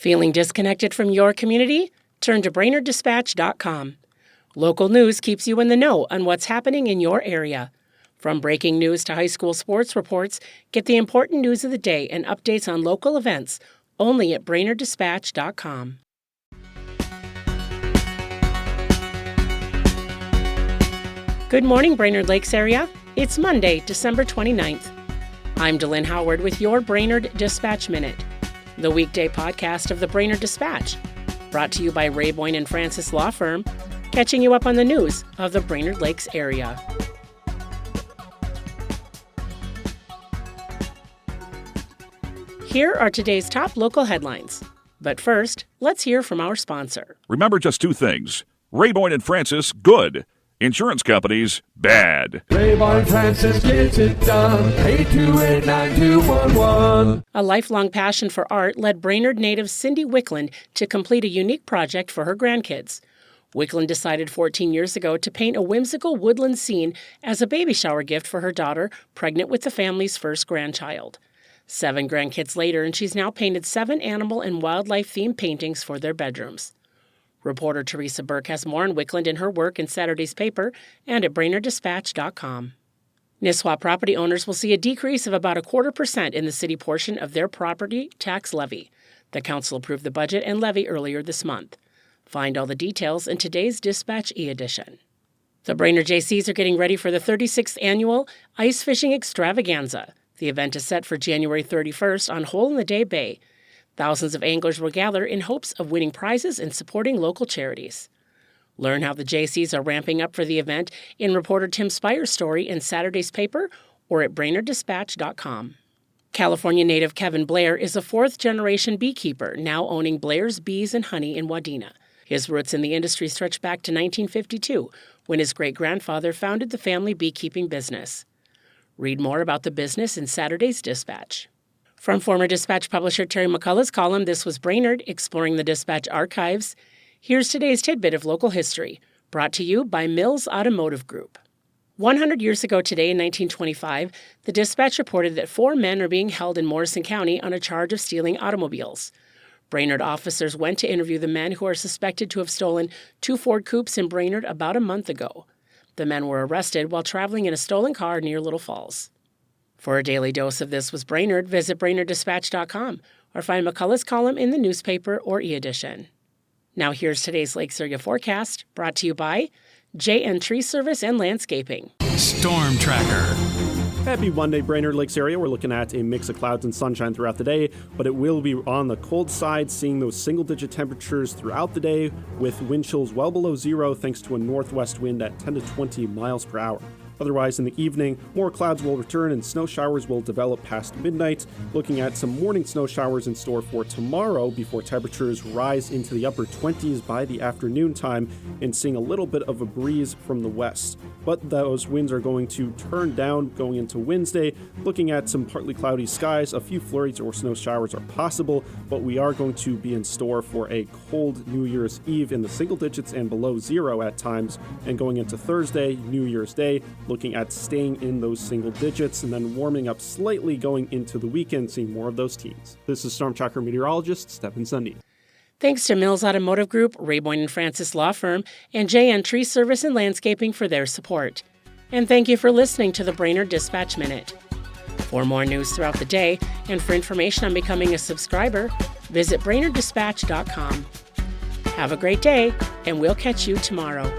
Feeling disconnected from your community? Turn to BrainerdDispatch.com. Local news keeps you in the know on what's happening in your area. From breaking news to high school sports reports, get the important news of the day and updates on local events only at BrainerdDispatch.com. Good morning, Brainerd Lakes area. It's Monday, December 29th. I'm Delynn Howard with your Brainerd Dispatch Minute, the weekday podcast of the Brainerd Dispatch, brought to you by Ray Boyne and Francis Law Firm, catching you up on the news of the Brainerd Lakes area. Here are today's top local headlines. But first, let's hear from our sponsor. Remember just two things. Ray Boyne and Francis, good. Insurance companies, bad. Ray Boyne Francis gets it done. 828-9211. A lifelong passion for art led Brainerd native Cindy Wickland to complete a unique project for her grandkids. Wickland decided 14 years ago to paint a whimsical woodland scene as a baby shower gift for her daughter, pregnant with the family's first grandchild. 7 grandkids later, and she's now painted 7 animal and wildlife-themed paintings for their bedrooms. Reporter Teresa Burke has more on Wickland in her work in Saturday's paper and at BrainerdDispatch.com. Nisswa property owners will see a decrease of about 0.25% in the city portion of their property tax levy. The council approved the budget and levy earlier this month. Find all the details in today's Dispatch e-edition. The Brainerd JCs are getting ready for the 36th annual Ice Fishing Extravaganza. The event is set for January 31st on Hole-in-the-Day Bay. Thousands of anglers will gather in hopes of winning prizes and supporting local charities. Learn how the JCs are ramping up for the event in reporter Tim Spire's story in Saturday's paper or at BrainerdDispatch.com. California native Kevin Blair is a fourth-generation beekeeper, now owning Blair's Bees and Honey in Wadena. His roots in the industry stretch back to 1952, when his great-grandfather founded the family beekeeping business. Read more about the business in Saturday's Dispatch. From former Dispatch publisher Terry McCullough's column, this was Brainerd, exploring the Dispatch archives. Here's today's tidbit of local history, brought to you by Mills Automotive Group. 100 years ago today, in 1925, the Dispatch reported that 4 men are being held in Morrison County on a charge of stealing automobiles. Brainerd officers went to interview the men who are suspected to have stolen 2 Ford Coupes in Brainerd about a month ago. The men were arrested while traveling in a stolen car near Little Falls. For a daily dose of This Was Brainerd, visit BrainerdDispatch.com or find McCullough's column in the newspaper or e-edition. Now here's today's Lakes Area forecast, brought to you by JN Tree Service and Landscaping. Storm Tracker. Happy Monday, Brainerd Lakes area. We're looking at a mix of clouds and sunshine throughout the day, but it will be on the cold side, seeing those single-digit temperatures throughout the day with wind chills well below zero thanks to a northwest wind at 10 to 20 miles per hour. Otherwise, in the evening, more clouds will return and snow showers will develop past midnight. Looking at some morning snow showers in store for tomorrow before temperatures rise into the upper 20s by the afternoon time and seeing a little bit of a breeze from the west. But those winds are going to turn down going into Wednesday. Looking at some partly cloudy skies, a few flurries or snow showers are possible, but we are going to be in store for a cold New Year's Eve in the single digits and below zero at times. And going into Thursday, New Year's Day, looking at staying in those single digits and then warming up slightly going into the weekend, seeing more of those teens. This is Storm Tracker meteorologist Stephen Sunday. Thanks to Mills Automotive Group, Ray Boyne and Francis Law Firm, and JN Tree Service and Landscaping for their support. And thank you for listening to the Brainerd Dispatch Minute. For more news throughout the day and for information on becoming a subscriber, visit BrainerdDispatch.com. Have a great day, and we'll catch you tomorrow.